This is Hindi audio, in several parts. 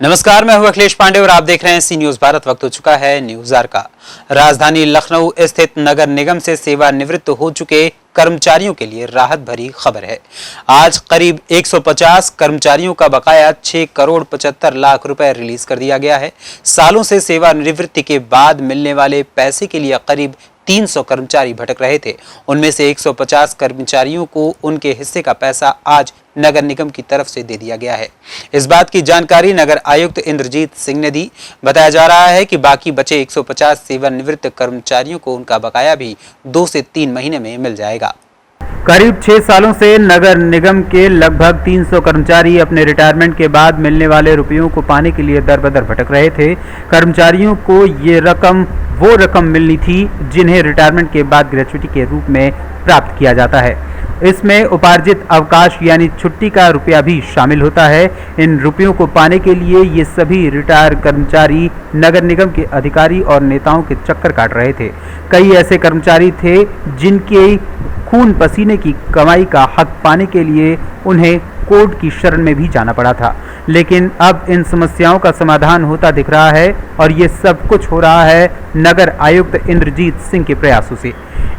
नमस्कार, मैं हूं अखिलेश पांडे और आप देख रहे हैं सी न्यूज भारत। वक्त हो चुका है न्यूज आवर का। राजधानी लखनऊ स्थित नगर निगम से सेवानिवृत्त हो चुके कर्मचारियों के लिए राहत भरी खबर है। आज करीब 150 कर्मचारियों का बकाया 6 करोड़ 75 लाख रुपए रिलीज कर दिया गया है। सालों से सेवानिवृत्ति के बाद मिलने वाले पैसे के लिए करीब 300 कर्मचारी भटक रहे थे। उनमें से 150 कर्मचारियों को उनके हिस्से का पैसा आज नगर निगम की तरफ से दे दिया गया है। इस बात की जानकारी नगर आयुक्त इंद्रजीत सिंह ने दी। बताया जा रहा है कि बाकी बचे 150 सेवानिवृत्त कर्मचारियों को उनका बकाया भी 2 से 3 महीने में मिल जाएगा। करीब 6 सालों से नगर निगम के लगभग 300 कर्मचारी अपने रिटायरमेंट के बाद मिलने वाले रुपयों को पाने के लिए दर-बदर भटक रहे थे। कर्मचारियों को ये वो रकम मिलनी थी जिन्हें रिटायरमेंट के बाद ग्रेच्युटी के रूप में प्राप्त किया जाता है। इसमें उपार्जित अवकाश यानी छुट्टी का रुपया भी शामिल होता है। इन रुपयों को पाने के लिए ये सभी रिटायर कर्मचारी नगर निगम के अधिकारी और नेताओं के चक्कर काट रहे थे। कई ऐसे कर्मचारी थे जिनके खून पसीने की कमाई का हक पाने के लिए उन्हें कोर्ट की शरण में भी जाना पड़ा था, लेकिन अब इन समस्याओं का समाधान होता दिख रहा है और ये सब कुछ हो रहा है नगर आयुक्त इंद्रजीत सिंह के प्रयासों से।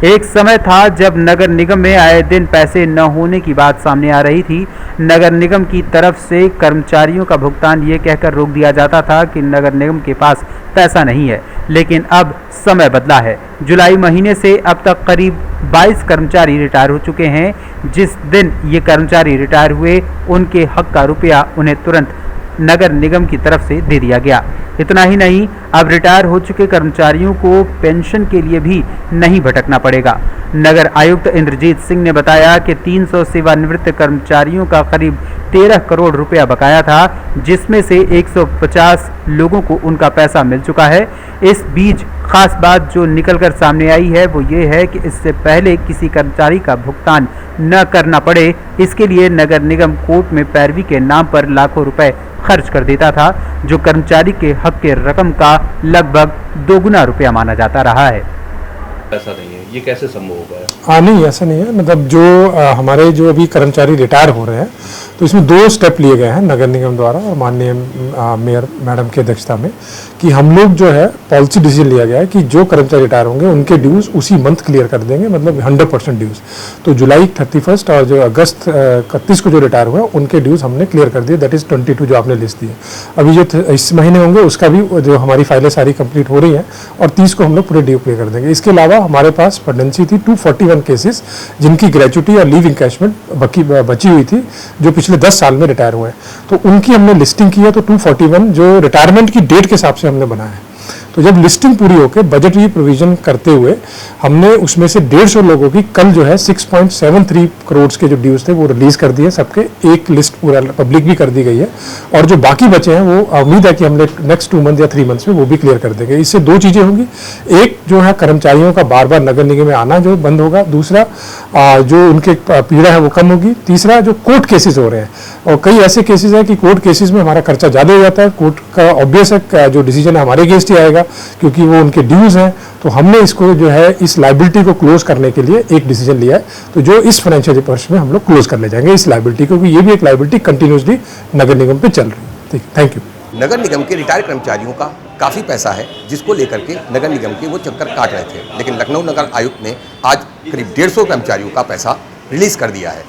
एक समय था जब नगर निगम में आए दिन पैसे न होने की बात सामने आ रही थी। नगर निगम की तरफ से कर्मचारियों का भुगतान ये कहकर रोक दिया जाता था कि नगर निगम के पास पैसा नहीं है, लेकिन अब समय बदला है। जुलाई महीने से अब तक करीब 22 कर्मचारी रिटायर हो चुके हैं। जिस दिन ये कर्मचारी रिटायर हुए उनके हक का रुपया उन्हें तुरंत नगर निगम की तरफ से दे दिया गया। इतना ही नहीं, अब रिटायर हो चुके कर्मचारियों को पेंशन के लिए भी नहीं भटकना पड़ेगा। नगर आयुक्त इंद्रजीत सिंह ने बताया कि 300 सेवानिवृत्त कर्मचारियों का करीब 13 करोड़ रुपया बकाया था, जिसमें से 150 लोगों को उनका पैसा मिल चुका है। इस बीच खास बात जो निकलकर सामने आई है वो ये है कि इससे पहले किसी कर्मचारी का भुगतान न करना पड़े, इसके लिए नगर निगम कोर्ट में पैरवी के नाम पर लाखों रुपए खर्च कर देता था, जो कर्मचारी के हक के रकम का लगभग 2 गुना रुपया माना जाता रहा है। ऐसा नहीं है, ये कैसे संभव होगा? हाँ, नहीं ऐसा नहीं है। मतलब जो हमारे जो अभी कर्मचारी रिटायर हो रहे हैं तो इसमें 2 स्टेप लिए गए हैं नगर निगम द्वारा और माननीय मेयर मैडम की अध्यक्षता में कि हम लोग जो है पॉलिसी डिसीजन लिया गया है कि जो कर्मचारी रिटायर होंगे उनके ड्यूज़ उसी मंथ क्लियर कर देंगे, मतलब 100% ड्यूज़। तो जुलाई 31 और जो अगस्त 31 को जो रिटायर हुए उनके ड्यूज़ हमने क्लियर कर दिए। दैट इज़ 22 जो आपने लिस्ट दी है। अभी जो इस महीने होंगे उसका भी जो हमारी फाइलें सारी कंप्लीट हो रही हैं और 30 को हम लोग पूरे ड्यू क्लियर कर देंगे। इसके अलावा हमारे पास पेंडेंसी थी 241 केसेस जिनकी ग्रेच्युटी और लीव इंकैशमेंट बची हुई थी, जो पिछले 10 साल में रिटायर हुए हैं। तो उनकी हमने लिस्टिंग की है। तो 241 जो रिटायरमेंट की डेट के हिसाब से हमने बनाया है। तो जब लिस्टिंग पूरी होकर बजटरी प्रोविजन करते हुए हमने उसमें से 150 लोगों की कल जो है 6.73 करोड़ के जो ड्यूज थे वो रिलीज कर दिए। सबके एक लिस्ट पूरा पब्लिक भी कर दी गई है और जो बाकी बचे हैं वो उम्मीद है कि हम नेक्स्ट 2 मंथ या 3 मंथ्स में वो भी क्लियर कर देंगे। इससे 2 चीज़ें होंगी। एक जो है कर्मचारियों का बार बार नगर निगम में आना जो बंद होगा, दूसरा जो उनके पीड़ा है वो कम होगी, तीसरा जो कोर्ट केसेस हो रहे हैं और कई ऐसे केसेस हैं कि कोर्ट केसेस में हमारा खर्चा ज़्यादा हो जाता है। कोर्ट का ऑब्वियस है जो डिसीजन है हमारे अगेंस्ट ही आएगा क्योंकि वो उनके ड्यूज़ हैं। तो हमने इसको जो है इस लायबिलिटी को क्लोज करने के लिए एक डिसीजन लिया है। तो जो इस फाइनेंशियल वर्ष में हम लोग क्लोज कर ले जाएंगे इस लायबिलिटी, क्योंकि ये भी एक लायबिलिटी कंटिन्यूसली नगर निगम पे चल रही है। ठीक, थैंक यू। नगर निगम के रिटायर्ड कर्मचारियों का काफ़ी पैसा है जिसको लेकर के नगर निगम के वो चक्कर काट रहे थे, लेकिन लखनऊ नगर आयुक्त ने आज करीब 150 कर्मचारियों का पैसा रिलीज कर दिया है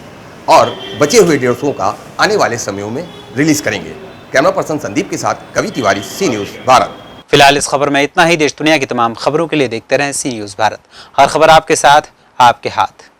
और बचे हुए 150 का आने वाले समयों में रिलीज करेंगे। कैमरा पर्सन संदीप के साथ कवि तिवारी, सी न्यूज़ भारत। फिलहाल इस खबर में इतना ही। देश दुनिया की तमाम खबरों के लिए देखते रहें सी न्यूज़ भारत। हर खबर आपके साथ, आपके हाथ।